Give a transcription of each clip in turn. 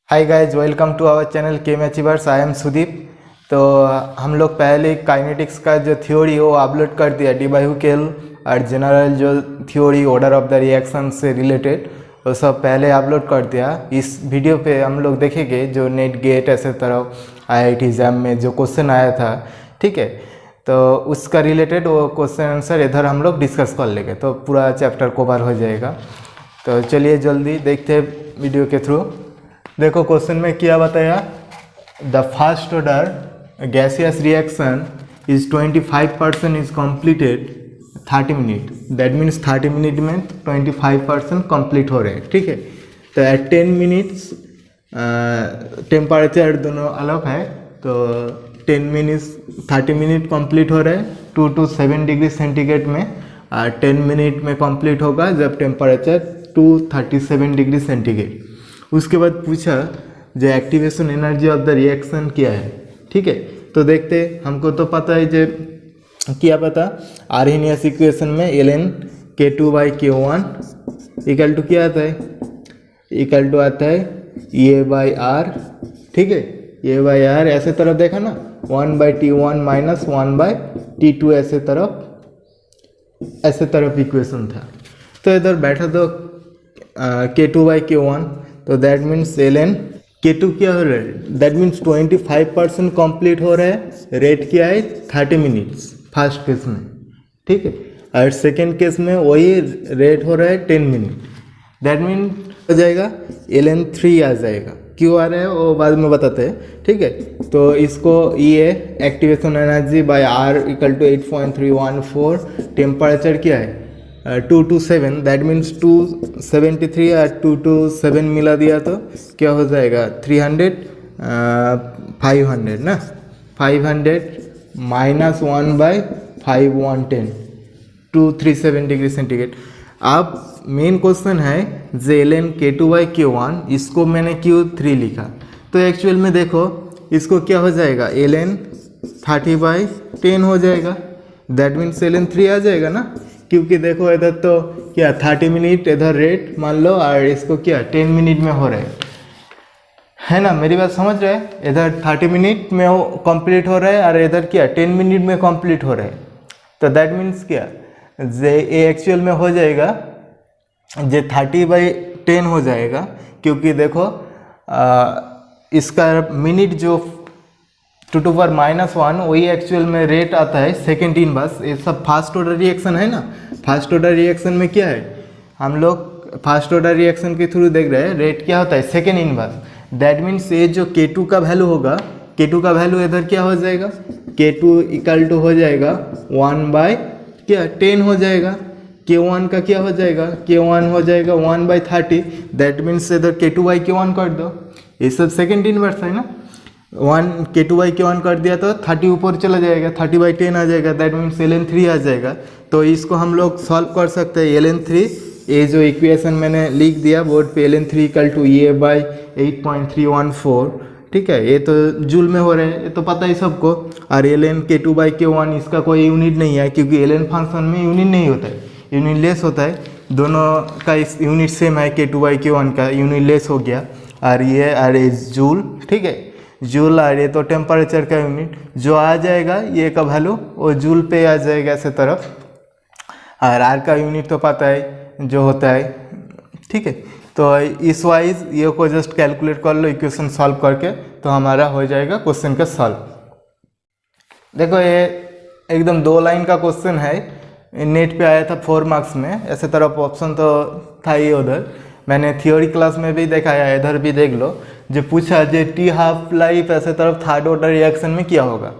Hi guys, welcome to our channel Chem Achievers. I am Sudeep. तो हम लोग पहले काइनेटिक्स का जो थ्योरी वो अपलोड कर दिया, डी बाई हुकेल और जनरल जो theory order of the reaction से रिलेटेड वो सब पहले अपलोड कर दिया। इस वीडियो पे हम लोग देखेंगे जो नेट गेट ऐसे तरह आईआईटी एग्जाम में जो क्वेश्चन आया था, ठीक है, तो उसका रिलेटेड वो क्वेश्चन आंसर इधर हम लोग डिस्कस कर लेंगे, तो पूरा चैप्टर कवर हो जाएगा। तो चलिए जल्दी देखते हैं वीडियो के थ्रू। देखो क्वेश्चन में क्या बताया, the first order gaseous reaction is 25% is completed 30 minute. That means 30 minute में 25% कंप्लीट हो रहे हैं, ठीक है। तो एट 10 मिनट्स टेम्परेचर दोनों अलग है, तो 10 मिनट्स 30 मिनट कंप्लीट हो रहे हैं 2 to 7 डिग्री सेंटीग्रेड में, और 10 मिनट में कंप्लीट होगा जब टेम्परेचर 237 डिग्री सेंटीग्रेड। उसके बाद पूछा जो activation energy of the reaction क्या है, ठीक है। तो देखते, हमको तो पता है जो क्या पता, आर्हेनियस इक्वेशन में ln K2/K1 इक्वल टू क्या आता है, इक्वल टू आता है A/R, ठीक है। A/R ऐसे तरफ देखा ना, 1/T1 माइनस 1/T2 ऐसे तरफ इक्वेशन था। तो इधर बैठा तो K2/K1, तो दैट मीन्स ln K2 क्या हो रहा है, दैट मीन्स 25% कंप्लीट हो रहा है। रेट क्या है 30 मिनट्स फर्स्ट केस में, ठीक है। और सेकेंड केस में वही रेट हो रहा है 10 मिनट। दैट मीन हो जाएगा ln 3 आ जाएगा। क्यों आ रहा है वो बाद में बताते हैं, ठीक है। तो इसको ये activation energy by R equal to 8.314, temperature क्या है 2 to 7, दैट मीन्स 273 और 2 to 7 मिला दिया तो क्या हो जाएगा 300 500 ना, 500 माइनस 1/510 237 डिग्री सेंटीग्रेड। अब मेन क्वेश्चन है जे ln K2/K1, इसको मैंने Q3 लिखा, तो एक्चुअल में देखो इसको क्या हो जाएगा ln 30/10 हो जाएगा। दैट मीन्स ln 3 आ जाएगा ना, क्योंकि देखो इधर तो क्या 30 मिनट इधर रेट मान लो, और इसको क्या 10 मिनट में हो रहा है ना। मेरी बात समझ रहे हैं, इधर 30 मिनट में वो कंप्लीट हो रहा है और इधर क्या 10 मिनट में कंप्लीट हो रहा है। तो दैट मीन्स क्या जे एक्चुअल में हो जाएगा जे 30/10 हो जाएगा, क्योंकि देखो इसका मिनट जो 2 to power -1 वही एक्चुअल में रेट आता है सेकेंड इनवर्स। ये सब फास्ट ऑर्डर रिएक्शन है ना। फास्ट ऑर्डर रिएक्शन में क्या है, हम लोग फास्ट ऑर्डर रिएक्शन के थ्रू देख रहे हैं, रेट क्या होता है सेकेंड इनवर्स। दैट मीन्स ये जो K2 का वैल्यू होगा, K2 का वैल्यू इधर क्या हो जाएगा, K2 इक्वल टू हो जाएगा 1/10 हो जाएगा। K1 का क्या हो जाएगा, K1 हो जाएगा 1/30, दैट मीन्स इधर K2/K1 कर दो। ये सब सेकेंड इनवर्स है ना। K2/K1 कर दिया तो 30 ऊपर चला जाएगा, 30/10 आ जाएगा, दैट मीन्स ln 3 आ जाएगा। तो इसको हम लोग सॉल्व कर सकते हैं ln 3। ये जो इक्वेशन मैंने लिख दिया बोर्ड पे, ln 3 इक्वल टू A/8.314, ठीक है। ये तो जूल में हो रहा है, ये तो पता ही सबको। और ln K2/K1 इसका कोई यूनिट नहीं है, क्योंकि ln फंक्शन में यूनिट नहीं होता है, यूनिट लेस होता है। दोनों का इस यूनिट सेम है, K2/K1 का यूनिट लेस हो गया। और ये जूल, ठीक है, जूल। और ये तो टेम्परेचर का यूनिट जो आ जाएगा, ये का वैल्यू वो जूल पे आ जाएगा ऐसे तरफ। और आर का यूनिट तो पता है जो होता है, ठीक है। तो इस वाइज ये को जस्ट कैलकुलेट कर लो इक्वेशन सॉल्व करके, तो हमारा हो जाएगा क्वेश्चन का सॉल्व। देखो ये एकदम 2 लाइन का क्वेश्चन है, नेट पे आया था 4 मार्क्स में। ऐसे तरफ ऑप्शन तो था ही, उधर मैंने थियोरी क्लास में भी देखा है, इधर भी देख लो। जो पूछा जे टी हाफ लाइफ ऐसे तरफ थर्ड ऑर्डर रिएक्शन में क्या होगा,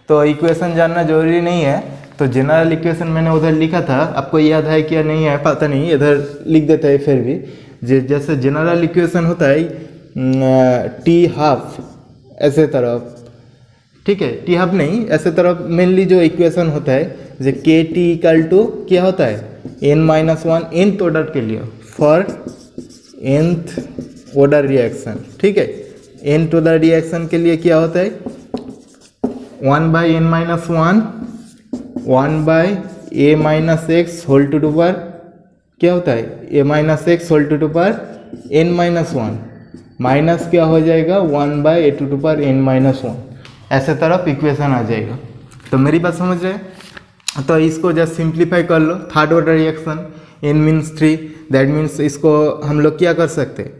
तो इक्वेशन जानना जरूरी नहीं है। तो जनरल इक्वेशन मैंने उधर लिखा था, आपको याद है क्या नहीं है पता नहीं, इधर लिख देते हैं फिर भी। जैसे जनरल इक्वेशन होता है टी हाफ ऐसे तरफ, ठीक है, टी हाफ नहीं ऐसे तरफ मेनली जो इक्वेशन होता है जो के टी इक्वल टू क्या होता है n-1 nth ऑर्डर के लिए फॉर nth ऑर्डर रिएक्शन, ठीक है। nth ऑर्डर रिएक्शन के लिए क्या होता है 1/n-1 1/a-x whole to power क्या होता है a-x whole to power n-1 minus क्या हो जाएगा 1/a⁴n-1, ऐसे तरफ इक्वेशन आ जाएगा। तो मेरी बात समझ रहे हैं? तो इसको जस्ट सिंप्लीफाई कर लो, third order reaction, n means 3, that means इसको हम लोग क्या कर सकते हैं,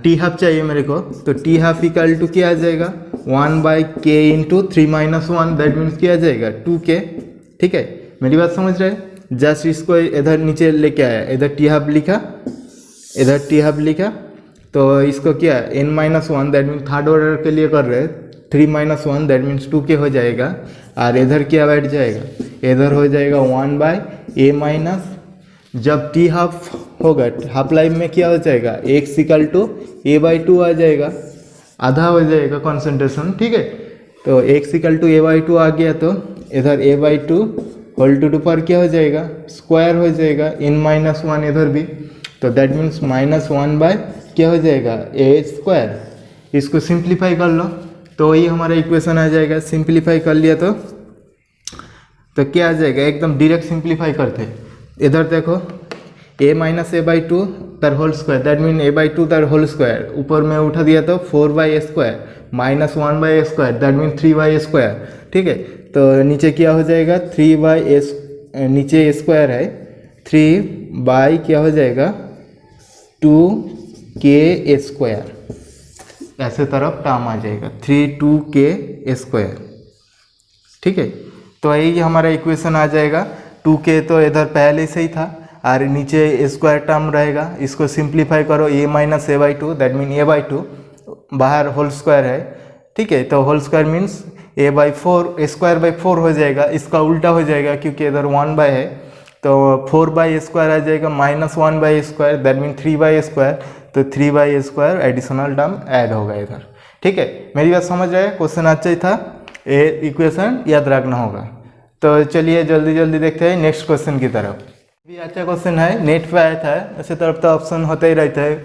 टी हाफ चाहिए मेरे को, तो टी हाफ इक्वल टू क्या आ जाएगा 1/k इंटू 3-1, दैट मीन्स क्या आ जाएगा 2k। ठीक है, मेरी बात समझ रहे हैं? जस्ट इसको इधर नीचे लेके आया, इधर टी हाफ लिखा, इधर टी हाफ लिखा, तो इसको क्या n-1, that means third order के लिए कर रहे हैं, 3-1 दैट मीन्स 2k हो जाएगा, और इधर क्या बैठ जाएगा, इधर हो जाएगा 1/a-, जब टी हाफ होगा हाफ लाइफ में क्या हो जाएगा x = a/2 आ जाएगा, आधा हो जाएगा कॉन्सेंट्रेशन। ठीक है, तो x = a/2 आ गया, तो इधर a/2 होल टू पर क्या हो जाएगा स्क्वायर हो जाएगा, n-1 इधर भी, तो दैट मीन्स -1 क्या हो जाएगा a²। इसको सिंप्लीफाई कर लो तो ये हमारा इक्वेशन आ जाएगा। सिंप्लीफाई कर लिया तो क्या आ जाएगा, एकदम डायरेक्ट सिंप्लीफाई करते, इधर देखो a - a/2 तर whole square, that mean a/2 तर होल स्क्वायर, ऊपर में उठा दिया तो 4/a² -1/a², that mean 3/a²। ठीक है, तो नीचे क्या हो जाएगा 3/a, नीचे स्क्वायर है, 3 क्या हो जाएगा 2k², ऐसे तरफ टर्म आ जाएगा 3/2k²। ठीक है, तो यही हमारा इक्वेशन आ जाएगा। 2k तो इधर पहले से ही था, और नीचे स्क्वायर टर्म रहेगा, इसको सिंप्लीफाई करो, a - a/2 that mean a/2, बाहर होल स्क्वायर है। ठीक है, तो होल स्क्वायर मीन्स a/4 हो जाएगा, इसका उल्टा हो जाएगा क्योंकि इधर 1 है, तो 4/a² आ जाएगा -1/a², दैट मीन 3/a², तो 3/a² एडिशनल टर्म ऐड होगा इधर। ठीक है, मेरी बात समझ रहे हैं? क्वेश्चन अच्छा ही था, ये इक्वेशन याद रखना होगा। तो चलिए जल्दी जल्दी देखते हैं नेक्स्ट क्वेश्चन की तरफ। भी अच्छा क्वेश्चन है, नेट पे आया था, ऐसे तरफ तो ऑप्शन होता ही रहता है।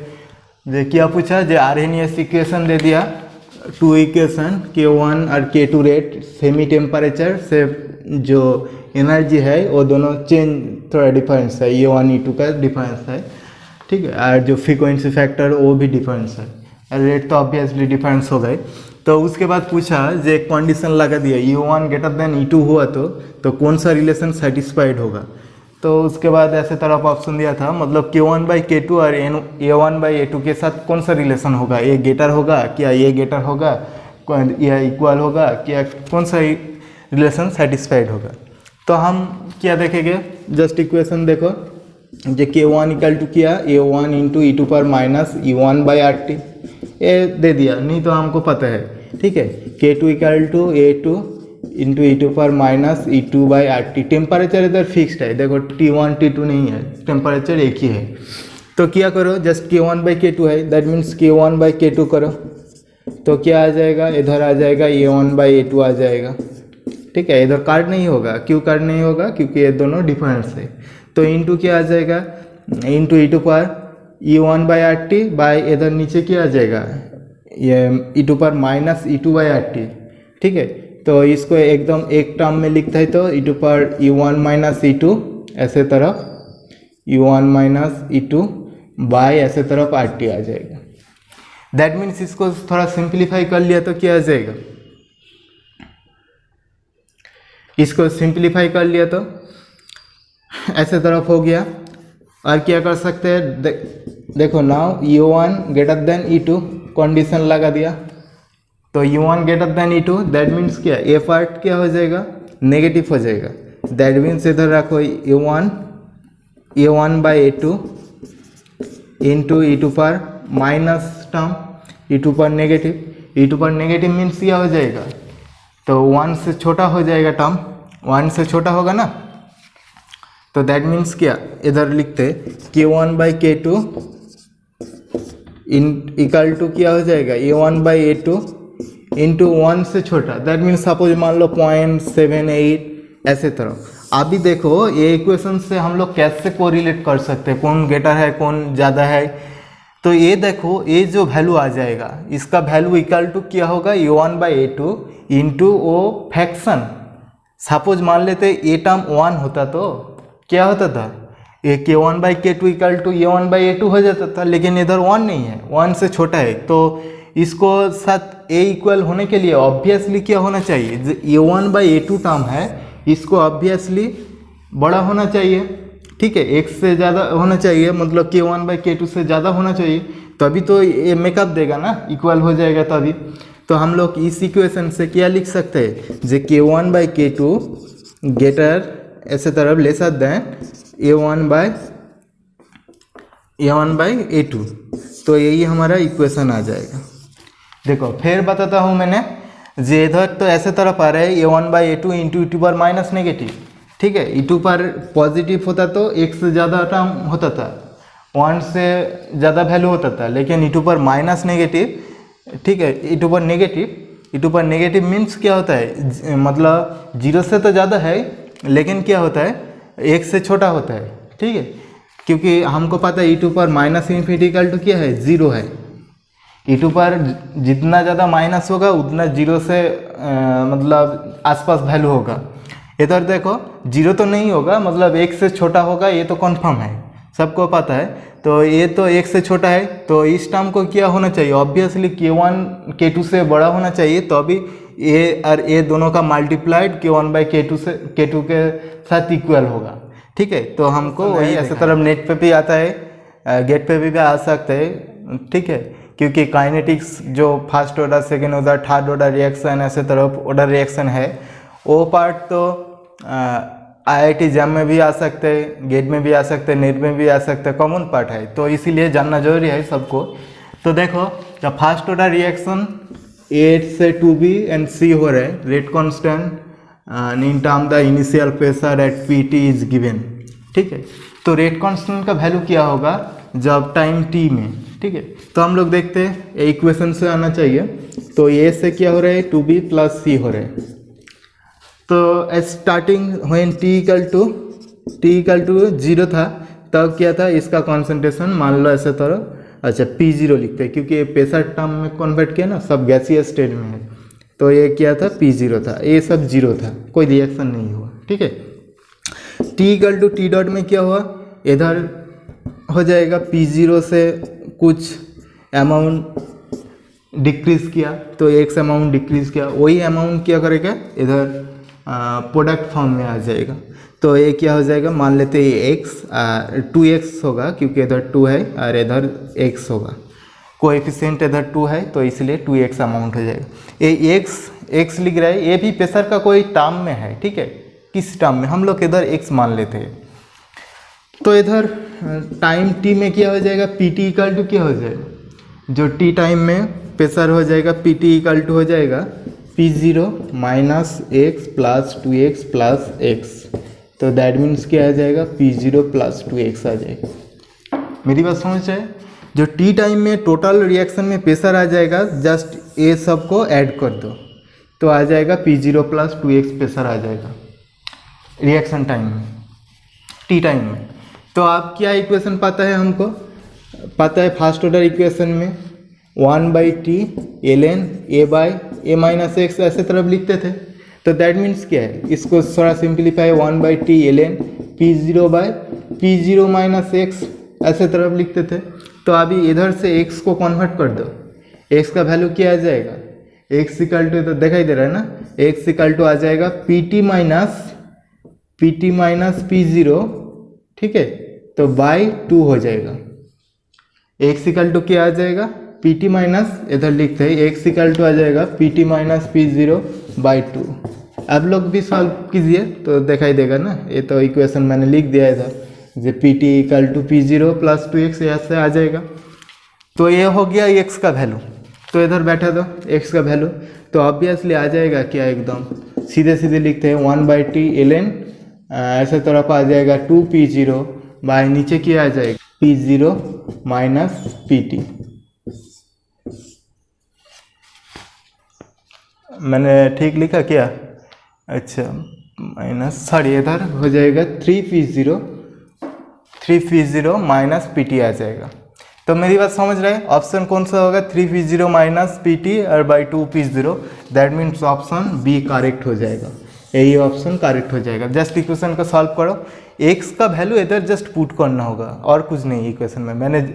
जो क्या पूछा, जो आरएनएस इक्वेशन दे दिया, 2 इक्वेशन K1 और K2 रेट, सेमी टेम्परेचर से जो एनर्जी है वो दोनों चेंज थोड़ा डिफरेंस है, E1 E2 का डिफरेंस है। ठीक है, और जो फ्रीक्वेंसी फैक्टर वो भी डिफरेंस है, रेट तो ऑब्वियसली डिफरेंस हो गए। तो उसके बाद पूछा जो एक कंडीशन लगा दिया E1 > E2 हुआ तो कौन सा रिलेशन सेटिस्फाइड होगा। तो उसके बाद ऐसे तरफ ऑप्शन दिया था, मतलब K1/K2 और A1/A2 के साथ कौन सा रिलेशन होगा, ये गेटर होगा क्या, ये गेटर होगा या इक्वल होगा क्या, कौन सा रिलेशन सेटिस्फाइड होगा। तो हम क्या देखेंगे, जस्ट इक्वेशन देखो, जो K1 = क्या A1 × e⁻ E1/RT, ये दे दिया, नहीं तो हमको पता है। ठीक है, K2 = A2 × e⁻E2/RT, टेम्परेचर इधर फिक्स्ड है, देखो T1 T2 नहीं है, टेम्परेचर एक ही है। तो क्या करो, जस्ट K1/K2 है, दैट मीन्स K1/K2 करो, तो क्या आ जाएगा, इधर आ जाएगा A1/A2 आ जाएगा। ठीक है, इधर कार्ड नहीं होगा, क्यों कार्ड नहीं होगा, क्योंकि ये दोनों डिफरेंस है। तो इंटू क्या आ जाएगा, इंटू e⁻E1/RT बाय, इधर नीचे क्या आ जाएगा, ये e⁻−E2/RT। ठीक है, तो इसको एकदम एक टर्म में लिखता है तो e⁻E1 - E2, ऐसे तरफ E1 - E2 बाय ऐसे तरफ RT आ जाएगा। दैट मीन्स इसको थोड़ा सिंप्लीफाई कर लिया तो क्या आ जाएगा, इसको सिंप्लीफाई कर लिया तो ऐसे तरफ हो गया। और क्या कर सकते हैं, देखो नाउ E1 > E2 कंडीशन लगा दिया, तो E1 > E2 दैट मीन्स क्या, ए पार्ट क्या हो जाएगा नेगेटिव हो जाएगा, दैट मीन्स इधर रखो A1/A2 into e⁻, minus term e⁻, negative means क्या हो जाएगा, तो 1 से छोटा हो जाएगा टर्म, 1 से छोटा होगा ना, तो दैट मीन्स क्या, इधर लिखते K1/K2 इक्वल टू क्या हो जाएगा A1/A2 इंटू 1 से छोटा, दैट मीन्स सपोज मान लो 0.78 ऐसे तरह। अभी देखो ये इक्वेशन से हम लोग कैसे कोरिलेट कर सकते हैं, कौन ग्रेटर है कौन ज़्यादा है। तो ये देखो, ये जो वैल्यू आ जाएगा इसका वैल्यू इक्वल टू क्या होगा A1/A2 इंटू वो फ्रैक्शन। सपोज मान लेते ए टर्म 1 होता तो क्या होता था, ये k1/k2 इक्वल टू a1/a2 हो जाता था, लेकिन इधर 1 नहीं है, 1 से छोटा है। तो इसको साथ a इक्वल होने के लिए ऑब्वियसली क्या होना चाहिए, जो a1/a2 टर्म है इसको ऑब्वियसली बड़ा होना चाहिए, ठीक है, x से ज़्यादा होना चाहिए, मतलब k1/k2 से ज़्यादा होना चाहिए, तभी तो ये मेकअप देगा ना, इक्वल हो जाएगा तभी। तो हम लोग इस इक्वेशन से क्या लिख सकते हैं, जो k1/k2 ग्रेटर ऐसे तरफ लेसर देन a1/a2, तो यही हमारा इक्वेशन आ जाएगा। देखो फिर बताता हूँ मैंने, जे इधर तो ऐसे तरफ आ रहा है a1/a2 into e to power minus negative, ठीक है, e टू पावर पॉजिटिव होता तो x से ज़्यादा टर्म होता था, 1 से ज़्यादा वैल्यू होता था, लेकिन e to power minus negative, ठीक है, e to power negative means क्या होता है, मतलब 0 से तो ज़्यादा है, लेकिन क्या होता है 1 से छोटा होता है, ठीक है, क्योंकि हमको पता है e to power minus infinity equal to क्या है, 0 है। e टू पावर जितना ज़्यादा माइनस होगा उतना 0 से मतलब आसपास वैल्यू होगा। इधर देखो 0 तो नहीं होगा, मतलब 1 से छोटा होगा, ये तो कन्फर्म है, सबको पता है। तो ये तो 1 से छोटा है, तो इस टर्म को क्या होना चाहिए, ऑब्वियसली k1 k2 से बड़ा होना चाहिए, तो अभी ए और ए दोनों का मल्टीप्लाइड k1/k2 से k2 के साथ इक्वल होगा, ठीक है। तो हमको वही ऐसे तरफ नेट पे भी आता है, गेट पे भी आ सकते हैं, ठीक है, क्योंकि काइनेटिक्स जो first order, second order, third order reaction, ऐसे तरफ ऑर्डर रिएक्शन है, वो पार्ट तो IIT जैम में भी आ सकते हैं, गेट में भी आ सकते हैं, नेट में भी आ सकते हैं, कॉमन पार्ट है, तो इसीलिए जानना जरूरी है सबको। तो देखो जब फर्स्ट ऑर्डर रिएक्शन A से 2B एंड C हो रहे हैं, rate constant in term the initial pressure at PT is given, ठीक है। तो रेट कांस्टेंट का वैल्यू क्या होगा जब टाइम t में, ठीक है। तो हम लोग देखते हैं ये इक्वेशन से आना चाहिए। तो A से क्या हो रहा है 2B प्लस C हो रहा है। तो starting when t equal to 0 था, तब क्या था, इसका कॉन्सेंट्रेशन मान लो ऐसे तरह, अच्छा P0 लिखते हैं, क्योंकि ये प्रेशर टर्म में कन्वर्ट किया ना, सब गैसीय स्टेट में है, तो ये क्या था P0 था, ये सब 0 था, कोई रिएक्शन नहीं हुआ, ठीक है। t equal to t dot में क्या हुआ, इधर हो जाएगा P0 से कुछ अमाउंट डिक्रीज किया, तो एक अमाउंट डिक्रीज किया, वही अमाउंट क्या करेगा इधर प्रोडक्ट फॉर्म में आ जाएगा। तो ये क्या हो जाएगा, मान लेते हैं x 2x होगा, क्योंकि इधर 2 है और इधर x होगा, कोएफिशिएंट इधर 2 है, तो इसलिए 2x अमाउंट हो जाएगा। ये x लिख रहा है, ये भी प्रेशर का कोई टर्म में है, ठीक है, किस टर्म में, हम लोग इधर x मान लेते हैं। तो इधर टाइम t में क्या हो जाएगा, pt इक्वल टू क्या हो जाएगा, जो t टाइम में प्रेशर हो जाएगा pt इक्वल टू हो जाएगा P0 minus x plus 2x plus x, तो दैट मीन्स क्या आ जाएगा, P0 प्लस 2x आ जाएगा। मेरी बात समझ है, जो t टाइम में टोटल रिएक्शन में प्रेशर आ जाएगा, जस्ट ये सब को ऐड कर दो, तो आ जाएगा P0 प्लस 2x प्रेशर आ जाएगा रिएक्शन टाइम में, t टाइम में। तो आप क्या इक्वेशन पता है, हमको पता है फर्स्ट ऑर्डर इक्वेशन में 1/t ln a minus x ऐसे तरफ लिखते थे, तो दैट मीन्स क्या है, इसको थोड़ा simplify 1/t ln P0 minus x ऐसे तरफ लिखते थे। तो अभी इधर से x को कन्वर्ट कर दो, x का वैल्यू क्या आ जाएगा, x इक्वल टू, तो दिखाई दे रहा है ना, x इक्वल टू आ जाएगा pt माइनस P0, ठीक है, तो बाई 2 हो जाएगा। x इक्वल टू क्या आ जाएगा, pt माइनस, इधर लिखते हैं x इक्वल टू आ जाएगा pt माइनस P0 बाई 2। अब लोग भी सॉल्व कीजिए तो दिखाई देगा ना, ये तो इक्वेशन मैंने लिख दिया है इधर, जो pt equal to P0 plus 2x ऐसे आ जाएगा। तो ये हो गया x का वैल्यू, तो इधर बैठा दो x का वैल्यू, तो ऑब्वियसली आ जाएगा क्या, एकदम सीधे सीधे लिखते हैं 1/t ln ऐसे तरफ आ जाएगा 2P0 बाय नीचे क्या आ जाएगा P0 माइनस pt। मैंने ठीक लिखा क्या, अच्छा माइनस, सॉरी इधर हो जाएगा 3P0 माइनस pt आ जाएगा। तो मेरी बात समझ रहे हैं, ऑप्शन कौन सा होगा, 3P0 माइनस pt और by 2P0, that means option B correct हो जाएगा। यही ऑप्शन करेक्ट हो जाएगा। जस्ट इक्वेशन को सॉल्व करो, एक्स का वैल्यू इधर जस्ट पुट करना होगा और कुछ नहीं। इक्वेशन में मैंने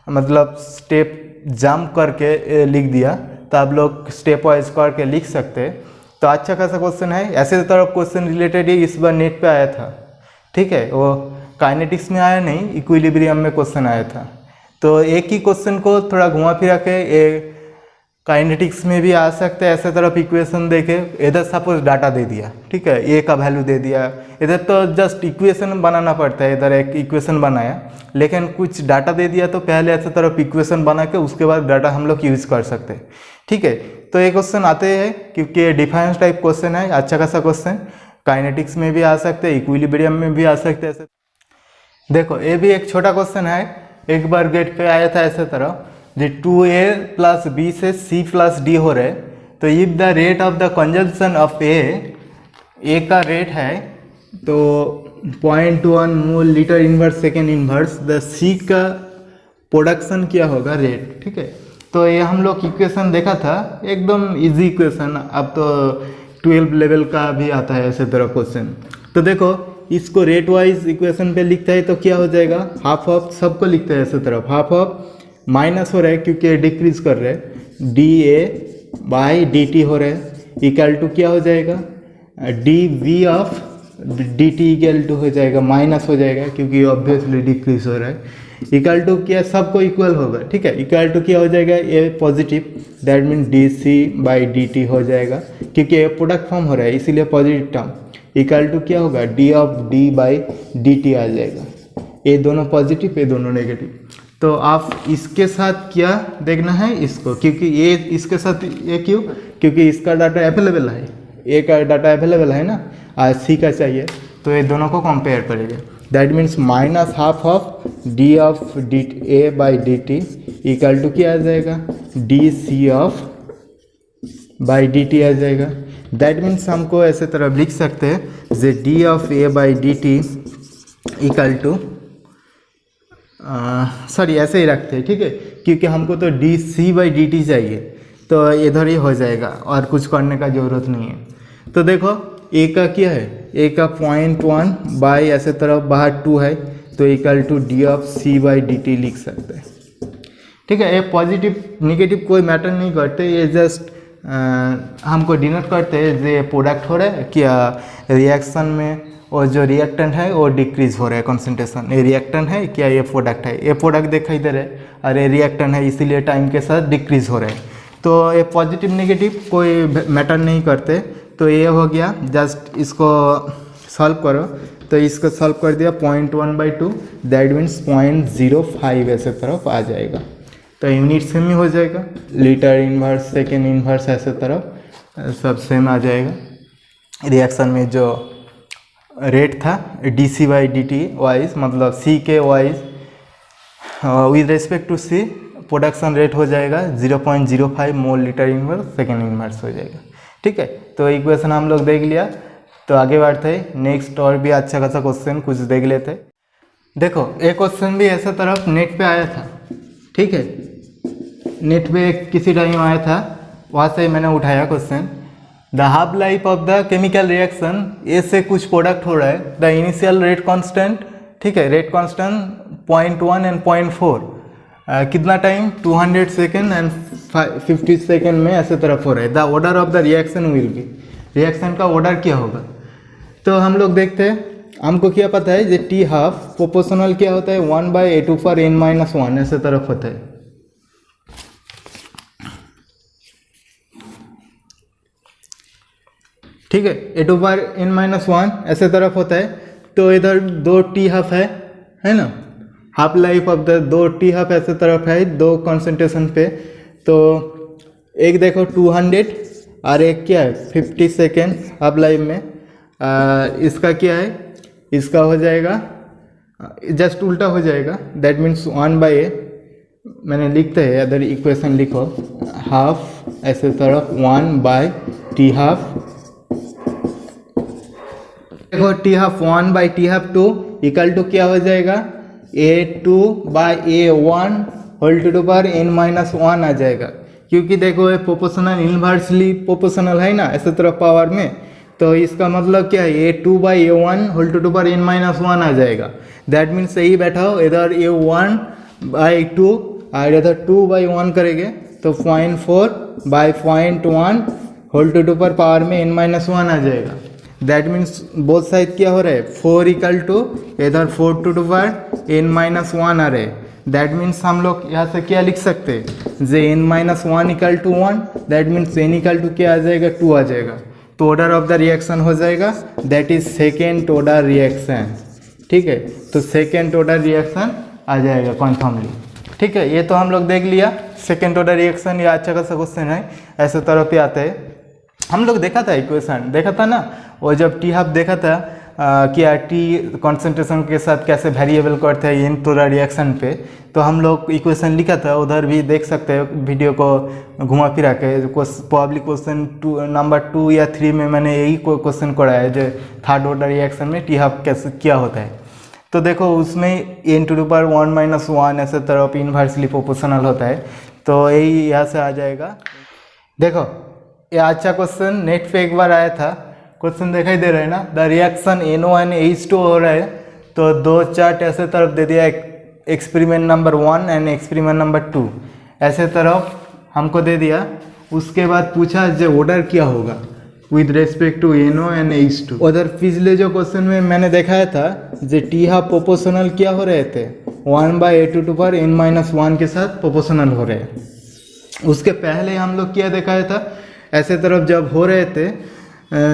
मतलब स्टेप जंप करके लिख दिया, तो आप लोग स्टेप वाइज करके लिख सकते हैं। तो अच्छा खासा क्वेश्चन है। ऐसे तरफ क्वेश्चन रिलेटेड ही इस बार नेट पे आया था, ठीक है। वो काइनेटिक्स में आया नहीं, इक्विलिब्रियम में क्वेश्चन आया था। तो एक ही क्वेश्चन को थोड़ा घुमा फिरा के काइनेटिक्स में भी आ सकते हैं। ऐसे तरफ इक्वेशन देके इधर सपोज डाटा दे दिया, ठीक है, ए का वैल्यू दे दिया, इधर तो जस्ट इक्वेशन बनाना पड़ता है। इधर एक इक्वेशन बनाया, लेकिन कुछ डाटा दे दिया तो पहले ऐसे तरफ इक्वेशन बना के उसके बाद डाटा हम लोग यूज़ कर सकते हैं, ठीक है। तो ये क्वेश्चन आते हैं क्योंकि डिफरेंस टाइप क्वेश्चन है, अच्छा खासा क्वेश्चन। काइनेटिक्स में भी आ सकते हैं, इक्विलिब्रियम में भी आ सकते हैं। देखो ये भी एक छोटा क्वेश्चन है, एक बार गेट पे आया था ऐसे तरह। जो 2a प्लस b से c प्लस d हो रहे, तो if the rate of the consumption of A का रेट है तो 0.1 mole litre inverse second inverse, the c का प्रोडक्शन क्या होगा रेट, ठीक है। तो ये हम लोग इक्वेशन देखा था, एकदम इजी इक्वेशन। अब तो 12 लेवल का भी आता है ऐसे तरह क्वेश्चन। तो देखो इसको रेट वाइज इक्वेशन पे लिखता है तो क्या हो जाएगा, हाफ ऑफ सबको लिखते हैं ऐसे तरफ। हाफ ऑफ माइनस हो रहा है क्योंकि डिक्रीज कर रहे हैं, D A by D T हो रहा है, इक्वल टू क्या हो जाएगा, D V of D T equal to हो जाएगा माइनस हो जाएगा क्योंकि ऑब्वियसली डिक्रीज हो रहा है। इक्वल टू क्या, सबको इक्वल होगा, ठीक है। इक्वल टू क्या हो जाएगा, A positive, that means D C by D T हो जाएगा क्योंकि ये प्रोडक्ट फॉर्म हो रहा है इसीलिए पॉजिटिव टर्म। इक्वल टू क्या होगा, D of D by D T आ जाएगा। ये दोनों पॉजिटिव, ये दोनों नेगेटिव। तो आप इसके साथ क्या देखना है, इसको, क्योंकि ये इसके साथ ये क्यों, क्योंकि इसका डाटा अवेलेबल है, ए का डाटा अवेलेबल है ना, आज सी का चाहिए, तो ये दोनों को कंपेयर करेंगे। That means minus half of D of D A by D T equal to क्या आ जाएगा, D C of by D T आ जाएगा। दैट मीन्स हमको ऐसे तरह लिख सकते हैं J D of A by D T equal to, sorry ऐसे ही रखते हैं, ठीक है, क्योंकि हमको तो D C by D T चाहिए, तो इधर ही हो जाएगा और कुछ करने का ज़रूरत नहीं है। तो देखो ए का क्या है, ए का 0.1 बाई ऐसे तरफ बाहर 2 है, तो equal to D of C by D T लिख सकते हैं, ठीक है। ये पॉजिटिव निगेटिव कोई मैटर नहीं करते, ये जस्ट हमको डिनोट करते हैं जे प्रोडक्ट हो रहा है क्या रिएक्शन में, और जो रिएक्टेंट है वो डिक्रीज हो रहा है कंसंट्रेशन। ये रिएक्टेंट है क्या, ये प्रोडक्ट है, ये प्रोडक्ट दिखाई दे रहा है और ये रिएक्टेंट है, इसीलिए टाइम के साथ डिक्रीज हो रहा है। तो ये पॉजिटिव नेगेटिव कोई मैटर नहीं करते। तो ये हो गया, जस्ट इसको सॉल्व करो। तो इसको सॉल्व कर दिया 0.1/2, दैट मीन्स 0.05 ऐसे तरफ आ जाएगा। तो यूनिट सेम ही हो जाएगा, लीटर इन्वर्स सेकेंड इन्वर्स ऐसे तरफ सब सेम आ जाएगा। रिएक्शन में जो रेट था D C by D T wise, मतलब सी के wise with respect to C production rate हो जाएगा 0.05 mole litre inverse second inverse हो जाएगा, ठीक है। तो इक्वेशन हम लोग देख लिया, तो आगे बढ़ते हैं नेक्स्ट, और भी अच्छा खासा क्वेश्चन कुछ देख लेते हैं। देखो एक क्वेश्चन भी ऐसा तरफ नेट पे आया था, ठीक है, नेट पे किसी टाइम आया था, वहाँ से मैंने उठाया question. The half life of the chemical reaction, A से कुछ प्रोडक्ट हो रहा है, द इनिशियल रेट कांस्टेंट, ठीक है, रेट कांस्टेंट 0.1 एंड 0.4, कितना टाइम 200 सेकेंड एंड 50 सेकेंड में ऐसे तरफ हो रहा है। The order of the reaction will be, reaction का ऑर्डर क्या होगा। तो हम लोग देखते हैं, हमको क्या पता है, जो टी हाफ प्रोपोर्शनल क्या होता है 1/A2 ऐसे तरफ होता है, ठीक है, A2/N-1 ऐसे तरफ होता है। तो इधर 2 टी हाफ है ना, half life of the 2 T half ऐसे तरफ है 2 कंसंट्रेशन पे। तो एक देखो 200 और एक क्या है 50 सेकेंड हाफ लाइफ में। इसका क्या है, इसका हो जाएगा जस्ट उल्टा हो जाएगा, दैट मीन्स 1/A, मैंने लिखते हैं अदर इक्वेशन लिखो, हाफ ऐसे तरफ 1/T हाफ, देखो T half 1/T half 2 equal to क्या हो जाएगा, A2/A1 whole to power N-1 आ जाएगा, क्योंकि देखो ये प्रोपोर्शनल इन्वर्सली प्रोपोर्शनल है ना ऐसे तरफ पावर में, तो इसका मतलब क्या है, A2/A1 whole to power n-1 आ जाएगा। दैट मीन्स यही बैठाओ, इधर A1/2 और इधर 2/1 करेंगे तो 0.4/0.1 होल टू पावर में n-1 आ जाएगा। दैट मीन्स बोथ साइड क्या हो रहा है, 4 इक्वल टू इधर 4 टू पावर n-1 आ रहे हैं। दैट मीन्स हम लोग यहाँ से क्या लिख सकते हैं, J n-1 equal to 1, that means n equal to क्या आ जाएगा, 2 आ जाएगा। तो ऑर्डर ऑफ द रिएक्शन हो जाएगा, that is second order reaction. ठीक है, तो सेकेंड ऑर्डर रिएक्शन आ जाएगा कन्फर्मली। ठीक है, ये तो हम लोग देख लिया सेकेंड ऑर्डर रिएक्शन। ये अच्छा खासा क्वेश्चन है, ऐसे तरह पे आते हैं। हम लोग देखा था इक्वेशन, देखा था ना, वो जब टी हाफ देखा था कि टी कॉन्सेंट्रेशन के साथ कैसे वेरिएबल करते हैं इन पूरा रिएक्शन पे, तो हम लोग इक्वेशन लिखा था, उधर भी देख सकते हैं वीडियो को घुमा फिरा के। प्रॉब्ली क्वेश्चन नंबर 2 या 3 में मैंने यही क्वेश्चन कराया है, जो थर्ड ऑर्डर रिएक्शन में टी हाफ कैसे क्या होता है। तो देखो उसमें n⁻1 ऐसे तरफ इन्वर्सली प्रोपोर्शनल होता है, तो यही यहाँ से आ जाएगा। देखो ये अच्छा क्वेश्चन नेट पे एक बार आया था, क्वेश्चन दिखाई दे रहा है ना, द रिएक्शन NO&H2 हो रहा है, तो 2 चार्ट ऐसे तरफ दे दिया, experiment number 1 and experiment number 2 ऐसे तरफ हमको दे दिया। उसके बाद पूछा जो ऑर्डर क्या होगा विद रेस्पेक्ट टू NO&H2। उधर पिछले जो क्वेश्चन में मैंने दिखाया था जो टी हाफ प्रोपोर्शनल क्या हो रहे थे, 1/A2 के साथ प्रोपोर्शनल हो रहे। उसके पहले हम लोग क्या दिखाया था, ऐसे तरफ जब हो रहे थे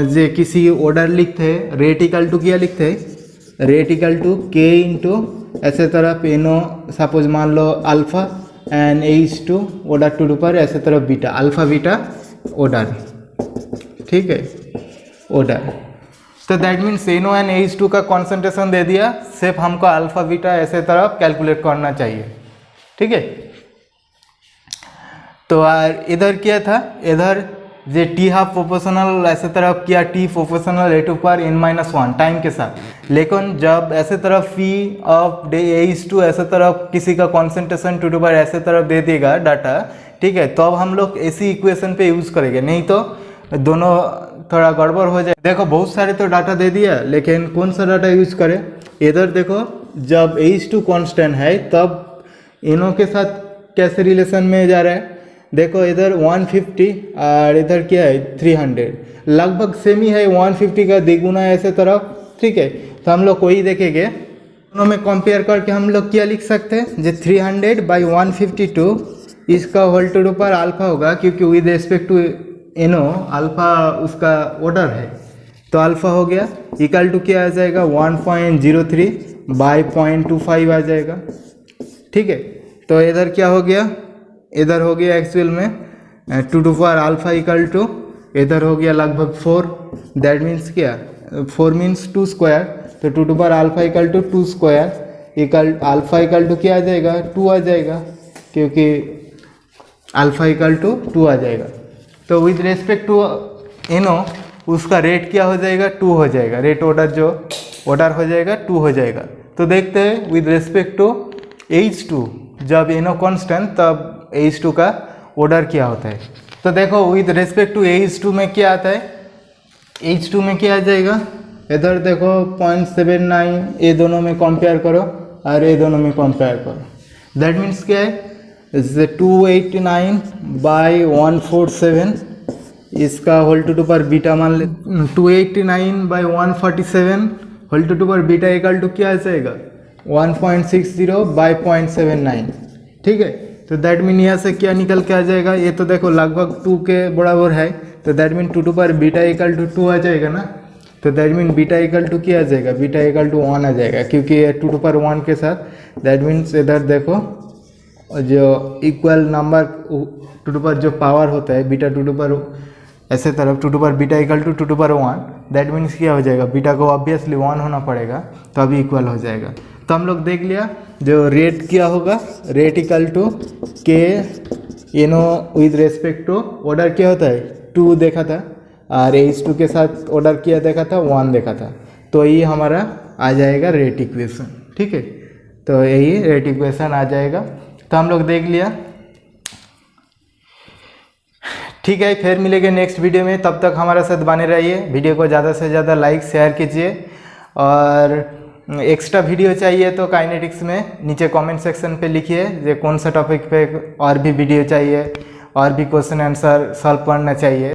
जे किसी ऑर्डर लिखते, रेट इक्वल टू क्या लिखते, rate equal to K into ऐसे तरफ NO सपोज मान लो alpha and H2 order two पर ऐसे तरफ बीटा, अल्फा बीटा ऑर्डर। ठीक है, ऑर्डर। तो दैट मीन्स NO&H2 का कॉन्सेंट्रेशन दे दिया, सिर्फ हमको अल्फा बीटा ऐसे तरफ कैलकुलेट करना चाहिए। ठीक है, तो इधर क्या था, इधर जे टी हाफ प्रोपोर्शनल ऐसे तरफ किया, T proportional A2 n-1 time के साथ। लेकिन जब ऐसे तरफ फी ऑफ H2 ऐसे तरफ किसी का कॉन्सेंट्रेशन 2 ऐसे तरफ दे देगा डाटा, ठीक है, तो अब हम लोग ऐसी इक्वेशन पे यूज़ करेंगे, नहीं तो दोनों थोड़ा गड़बड़ हो जाए। देखो बहुत सारे तो डाटा दे दिया, लेकिन कौन सा डाटा यूज करें। इधर देखो जब H2 कांस्टेंट है तब इनों के साथ कैसे रिलेशन में जा रहा है, देखो इधर 150 और इधर क्या है 300, लगभग सेम ही है, 150 का द्विगुना है ऐसे तरफ। ठीक है, तो हम लोग वही देखेंगे, दोनों में कंपेयर करके हम लोग क्या लिख सकते हैं, जो 300/152 इसका होल टू पर अल्फा होगा, क्योंकि with respect to NO alpha उसका ऑर्डर है, तो अल्फा हो गया इक्वल टू क्या आ जाएगा 1.03/0.25 आ जाएगा। ठीक है, तो इधर क्या हो गया, इधर हो गया एक्चुअल में 2 अल्फा इक्वल टू इधर हो गया लगभग 4, दैट मीन्स क्या 4 मीन्स 2 स्क्वायर, तो 2 alpha equal to 2 square equal alpha equal to क्या आ जाएगा 2 आ जाएगा, क्योंकि अल्फा इक्वल टू 2 आ जाएगा। तो विद रेस्पेक्ट टू NO उसका रेट क्या हो जाएगा 2 हो जाएगा, रेट ऑर्डर जो ऑर्डर हो जाएगा 2 हो जाएगा। तो देखते हैं विद रेस्पेक्ट टू H2 जब NO कांस्टेंट तब H2 का ऑर्डर क्या होता है। तो देखो विद रेस्पेक्ट टू H2 में क्या आता है, H2 में क्या आ जाएगा, इधर देखो 0.79, ये दोनों में कंपेयर करो और ये दोनों में कंपेयर करो, दैट मीन्स क्या है 289/147, इसका होल टू पर बीटा मान ले 289/147 होल टू पर बीटा इक्वल टू क्या आ जाएगा 1.60/0.79। ठीक है, तो दैट मीन यहाँ से क्या निकल के आ जाएगा, ये तो देखो लगभग 2 के बराबर है, तो दैट मीन 2 पर बीटा इक्वल टू 2 आ जाएगा ना, तो that mean beta equal to क्या आ जाएगा, बीटा इक्वल टू 1 आ जाएगा, क्योंकि ये 2 पर 1 के साथ, दैट मीन्स इधर देखो जो इक्वल नंबर 2 पर जो पावर होता है बीटा 2 पर ऐसे तरफ 2 पर बीटा इक्वल टू 2 पर 1, दैट मीन्स क्या हो जाएगा, बीटा को ऑब्वियसली 1 होना पड़ेगा, तो अभी इक्वल हो जाएगा। तो हम लोग देख लिया जो रेट क्या होगा, rate equal to K NO with respect to order क्या होता है 2 देखा था, और H2 के साथ ऑर्डर क्या देखा था 1 देखा था, तो ये हमारा आ जाएगा रेट इक्वेशन। ठीक है, तो यही रेट इक्वेशन आ जाएगा। तो हम लोग देख लिया ठीक है, फिर मिलेंगे नेक्स्ट वीडियो में। तब तक हमारे साथ बने रहिए। वीडियो को ज़्यादा से ज़्यादा लाइक शेयर कीजिए, और एक्स्ट्रा वीडियो चाहिए तो काइनेटिक्स में नीचे कमेंट सेक्शन पे लिखिए जो कौन सा टॉपिक पे और भी वीडियो चाहिए, और भी क्वेश्चन आंसर सॉल्व करना चाहिए।